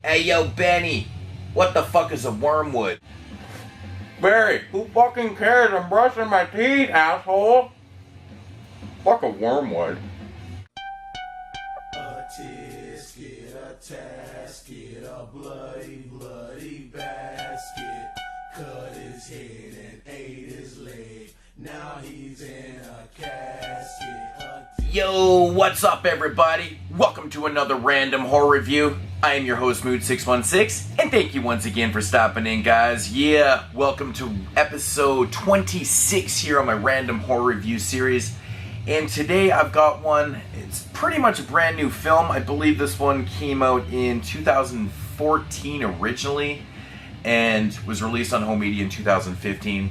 Hey yo, Benny, what the fuck is a wormwood? Barry, who fucking cares? I'm brushing my teeth, asshole. Fuck a wormwood. A tisket, a tasket, a bloody basket. Cut his head and ate his leg. Now he's in a casket. Yo, what's up everybody? Welcome to another random horror review. I am your host, Moodz616, and thank you once again for stopping in, guys. Yeah, welcome to episode 26 here on my random horror review series. And today I've got one, it's pretty much a brand new film. I believe this one came out in 2014 originally, and was released on home media in 2015.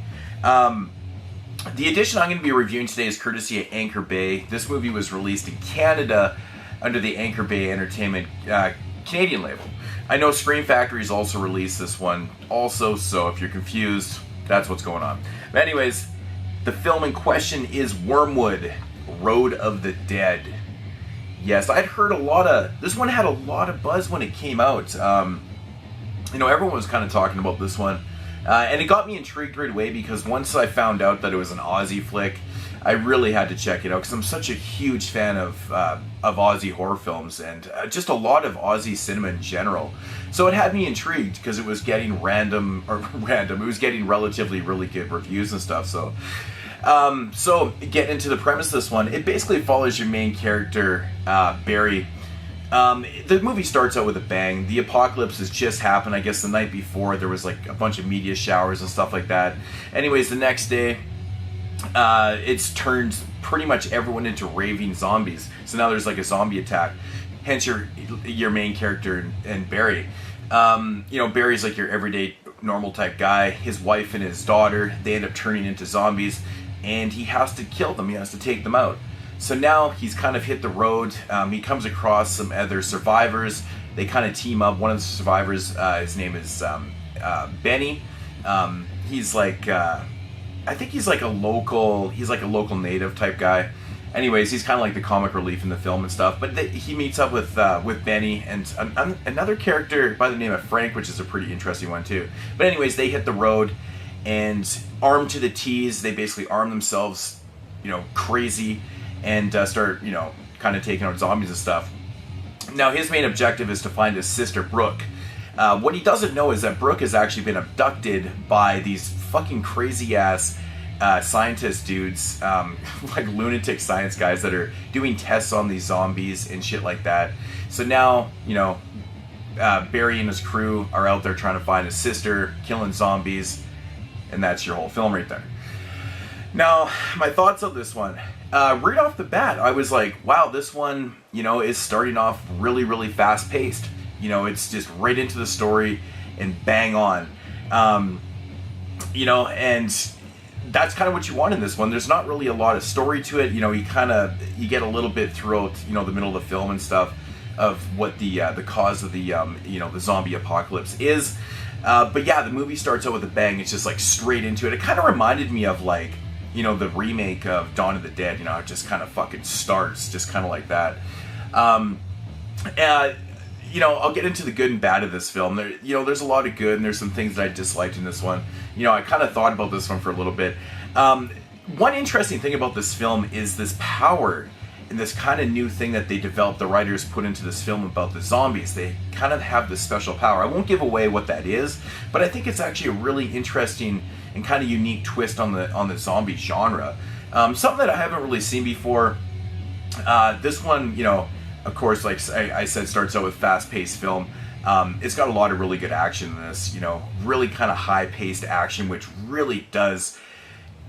The edition I'm going to be reviewing today is courtesy of Anchor Bay. This movie was released in Canada under the Anchor Bay Entertainment Canadian label. I know Scream Factory's also released this one also, so if you're confused, that's what's going on. But anyways, the film in question is Wyrmwood, Road of the Dead. Yes, I'd heard this one had a lot of buzz when it came out. Everyone was kind of talking about this one. And it got me intrigued right away because once I found out that it was an Aussie flick, I really had to check it out because I'm such a huge fan of Aussie horror films and just a lot of Aussie cinema in general. So it had me intrigued because it was getting it was getting relatively really good reviews and stuff. So getting into the premise of this one, it basically follows your main character, Barry. The movie starts out with a bang. The apocalypse has just happened. I guess the night before there was like a bunch of media showers and stuff like that. Anyways, the next day, it's turned pretty much everyone into raving zombies. So now there's like a zombie attack. Hence your main character and Barry. Barry's like your everyday normal type guy. His wife and his daughter, they end up turning into zombies, and he has to kill them. He has to take them out. So now he's kind of hit the road. He comes across some other survivors. They kind of team up. One of the survivors, his name is Benny. He's like, I think he's like a local native type guy. Anyways, he's kind of like the comic relief in the film and stuff. But he meets up with Benny and another character by the name of Frank, which is a pretty interesting one too. But anyways, they hit the road and armed to the T's, they basically arm themselves, crazy. And start, kind of taking out zombies and stuff. Now, his main objective is to find his sister, Brooke. What he doesn't know is that Brooke has actually been abducted by these fucking crazy-ass scientist dudes, like lunatic science guys that are doing tests on these zombies and shit like that. So now, Barry and his crew are out there trying to find his sister, killing zombies, and that's your whole film right there. Now, my thoughts on this one. Right off the bat, I was like, wow, this one, is starting off really, really fast-paced. It's just right into the story and bang on. And that's kind of what you want in this one. There's not really a lot of story to it. You get a little bit throughout, the middle of the film and stuff of what the cause of the zombie apocalypse is. But yeah, the movie starts out with a bang. It's just like straight into it. It kind of reminded me of like, the remake of Dawn of the Dead, it just kind of fucking starts, just kind of like that. I'll get into the good and bad of this film. There's a lot of good, and there's some things that I disliked in this one. I kind of thought about this one for a little bit. One interesting thing about this film is this power and this kind of new thing that they developed, the writers put into this film about the zombies. They kind of have this special power. I won't give away what that is, but I think it's actually a really interesting and kind of unique twist on the zombie genre. Something that I haven't really seen before. This one, of course, like I said, starts out with fast-paced film. It's got a lot of really good action in this, really kind of high-paced action, which really does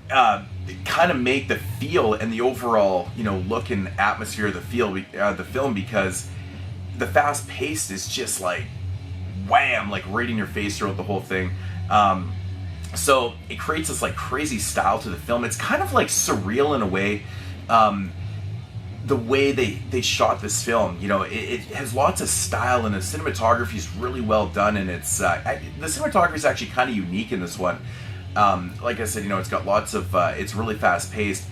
kind of make the feel and the overall, look and atmosphere of the film, because the fast-paced is just like wham, like right in your face throughout the whole thing. So it creates this like crazy style to the film. It's kind of like surreal in a way. The way they shot this film, it has lots of style, and the cinematography is really well done, and it's the cinematography is actually kind of unique in this one. Like I said, it's got lots of it's really fast paced,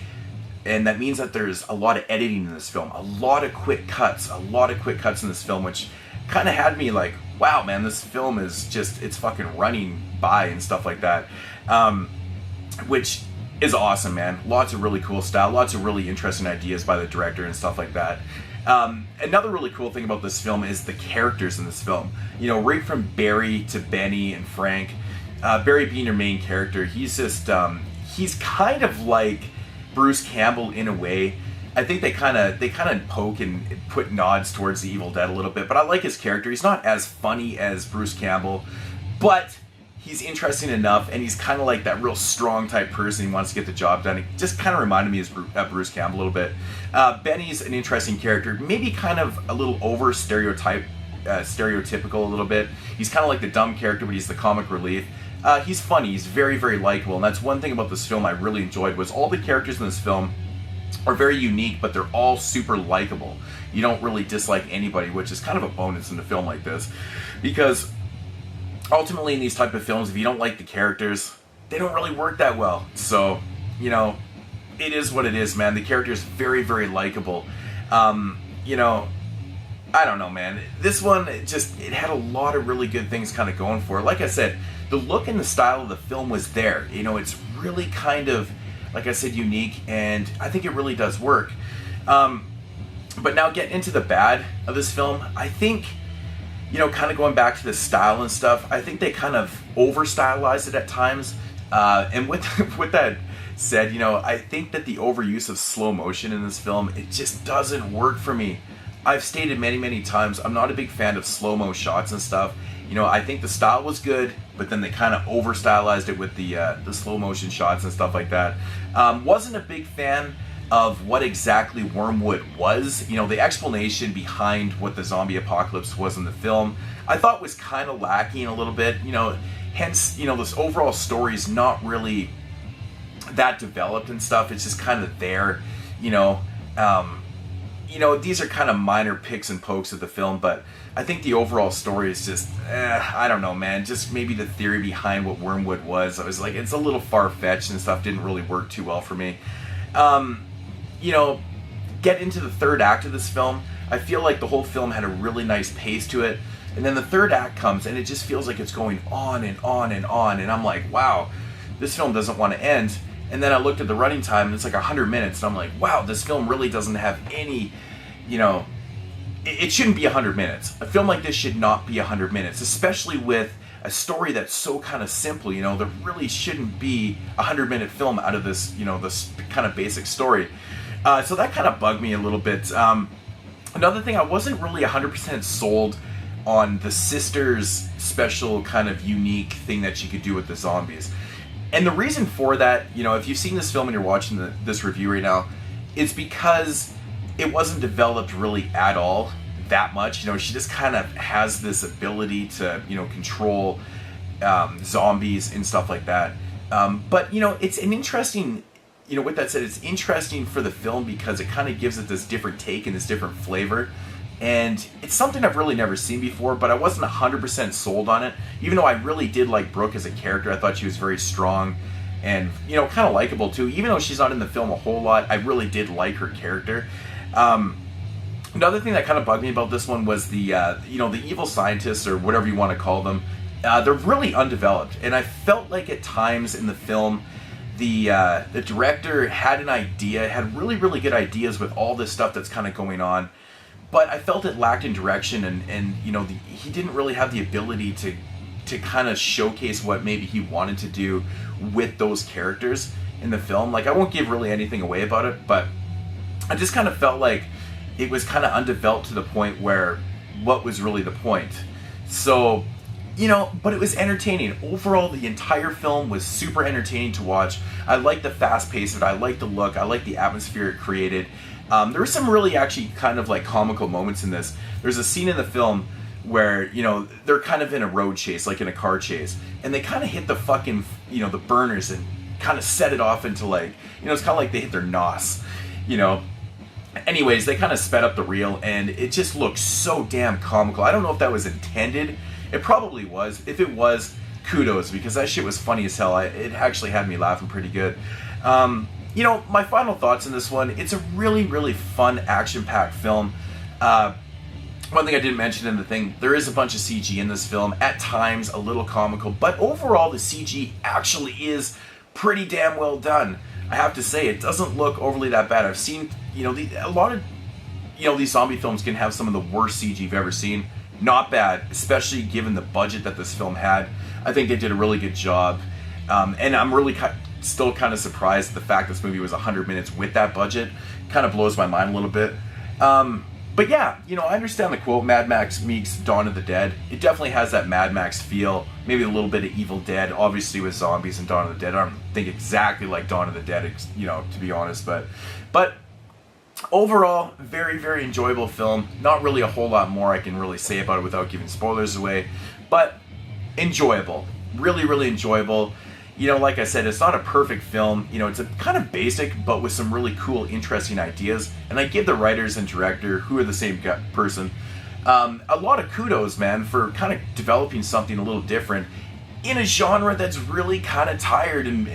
and that means that there's a lot of editing in this film, a lot of quick cuts in this film, which kind of had me like, wow, man, this film is just, it's fucking running by and stuff like that. Which is awesome, man. Lots of really cool style, lots of really interesting ideas by the director and stuff like that. Another really cool thing about this film is the characters in this film. You know, right from Barry to Benny and Frank. Barry being your main character, he's just, he's kind of like Bruce Campbell in a way. I think they kind of poke and put nods towards the Evil Dead a little bit, but I like his character. He's not as funny as Bruce Campbell, but he's interesting enough, and he's kind of like that real strong type person. He wants to get the job done. It just kind of reminded me of Bruce Campbell a little bit. Benny's an interesting character, maybe kind of a little over stereotypical a little bit. He's kind of like the dumb character, but he's the comic relief. He's funny. He's very, very likable, and that's one thing about this film I really enjoyed, was all the characters in this film are very unique, but they're all super likable. You don't really dislike anybody, which is kind of a bonus in a film like this, because ultimately in these type of films, if you don't like the characters, they don't really work that well. So, you know, it is what it is, man. The character's very, very likable. You know, I don't know, man. This one, it had a lot of really good things kind of going for it. Like I said, the look and the style of the film was there. You know, it's really kind of, like I said, unique, and I think it really does work. But now getting into the bad of this film, I think, you know, kind of going back to the style and stuff, I think they kind of over-stylized it at times. And with that said, you know, I think that the overuse of slow motion in this film, it just doesn't work for me. I've stated many, many times, I'm not a big fan of slow-mo shots and stuff. You know, I think the style was good, but then they kind of over-stylized it with the slow-motion shots and stuff like that. Wasn't a big fan of what exactly Wyrmwood was. You know, the explanation behind what the zombie apocalypse was in the film, I thought was kind of lacking a little bit. You know, hence, you know, this overall story is not really that developed and stuff. It's just kind of there, you know. You know, these are kind of minor picks and pokes of the film, but I think the overall story is just, I don't know, man. Just maybe the theory behind what Wyrmwood was, I was like, it's a little far-fetched and stuff, didn't really work too well for me. You know, get into the third act of this film, I feel like the whole film had a really nice pace to it, and then the third act comes, and it just feels like it's going on and on and on, and I'm like, wow, this film doesn't want to end. And then I looked at the running time, and it's like 100 minutes, and I'm like, wow, this film really doesn't have any, you know, it shouldn't be 100 minutes. A film like this should not be 100 minutes, especially with a story that's so kind of simple. You know, there really shouldn't be a 100-minute film out of this, you know, this kind of basic story. So that kind of bugged me a little bit. Another thing, I wasn't really 100% sold on the sister's special kind of unique thing that she could do with the zombies. And the reason for that, you know, if you've seen this film and you're watching this review right now, it's because it wasn't developed really at all that much. You know, she just kind of has this ability to, you know, control zombies and stuff like that. But, you know, it's an interesting, you know, with that said, it's interesting for the film because it kind of gives it this different take and this different flavor. And it's something I've really never seen before, but I wasn't 100% sold on it. Even though I really did like Brooke as a character, I thought she was very strong and, you know, kind of likable too. Even though she's not in the film a whole lot, I really did like her character. Another thing that kind of bugged me about this one was the, you know, the evil scientists or whatever you want to call them. They're really undeveloped, and I felt like at times in the film, the director had an idea, had really, really good ideas with all this stuff that's kind of going on. But I felt it lacked in direction, and you know, he didn't really have the ability to kind of showcase what maybe he wanted to do with those characters in the film. Like, I won't give really anything away about it, but I just kind of felt like it was kind of undeveloped to the point where what was really the point. So, you know, but it was entertaining. Overall, the entire film was super entertaining to watch. I liked the fast pace of it. I liked the look. I liked the atmosphere it created. There were some really actually kind of like comical moments in this. There's a scene in the film where, you know, they're kind of in a road chase, like in a car chase, and they kind of hit the fucking, you know, the burners and kind of set it off into like, you know, it's kind of like they hit their nos, you know. Anyways, they kind of sped up the reel, and it just looked so damn comical. I don't know if that was intended. It probably was. If it was, kudos, because that shit was funny as hell. It actually had me laughing pretty good. You know, my final thoughts on this one, it's a really, really fun, action-packed film. one thing I didn't mention in the thing, there is a bunch of CG in this film, at times a little comical, but overall the CG actually is pretty damn well done. I have to say, it doesn't look overly that bad. I've seen, a lot of, these zombie films can have some of the worst CG you've ever seen. Not bad, especially given the budget that this film had. I think they did a really good job. And I'm really still kind of surprised at the fact this movie was 100 minutes with that budget. Kind of blows my mind a little bit. But yeah, I understand the quote, Mad Max meets Dawn of the Dead. It definitely has that Mad Max feel, maybe a little bit of Evil Dead, obviously with zombies and Dawn of the Dead. I don't think exactly like Dawn of the Dead, to be honest, but overall, very, very enjoyable film. Not really a whole lot more I can really say about it without giving spoilers away, but enjoyable. Really, really enjoyable. Like I said, it's not a perfect film. It's a kind of basic, but with some really cool, interesting ideas. And I give the writers and director, who are the same person, a lot of kudos, man, for kind of developing something a little different in a genre that's really kind of tired and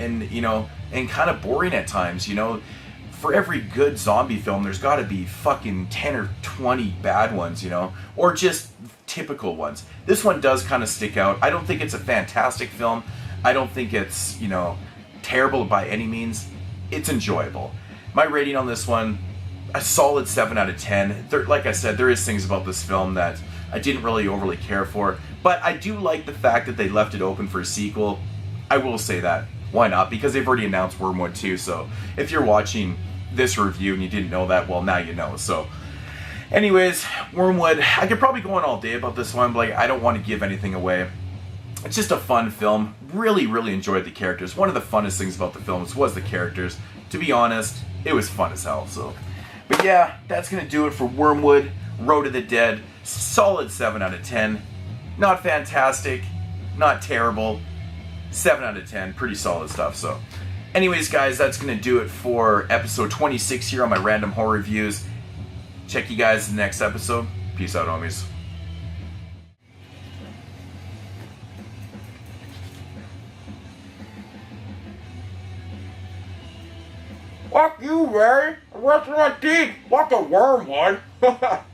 kind of boring at times. For every good zombie film, there's got to be fucking 10 or 20 bad ones, or just typical ones. This one does kind of stick out. I don't think it's a fantastic film. I don't think it's, terrible by any means. It's enjoyable. My rating on this one, a solid 7 out of 10. Like I said, there is things about this film that I didn't really overly care for, but I do like the fact that they left it open for a sequel. I will say that. Why not? Because they've already announced Wyrmwood 2, so if you're watching this review and you didn't know that, well, now you know. So anyways, Wyrmwood, I could probably go on all day about this one, but I don't want to give anything away. It's just a fun film. Really, really enjoyed the characters. One of the funnest things about the films was the characters. To be honest, it was fun as hell. So, but yeah, that's going to do it for Wyrmwood, Road to the Dead. Solid 7 out of 10. Not fantastic, not terrible. 7 out of 10, pretty solid stuff. So, anyways, guys, that's going to do it for episode 26 here on my random horror reviews. Check you guys in the next episode. Peace out, homies. Fuck you, Larry. I'm brushing my teeth. Fuck a Wyrmwood.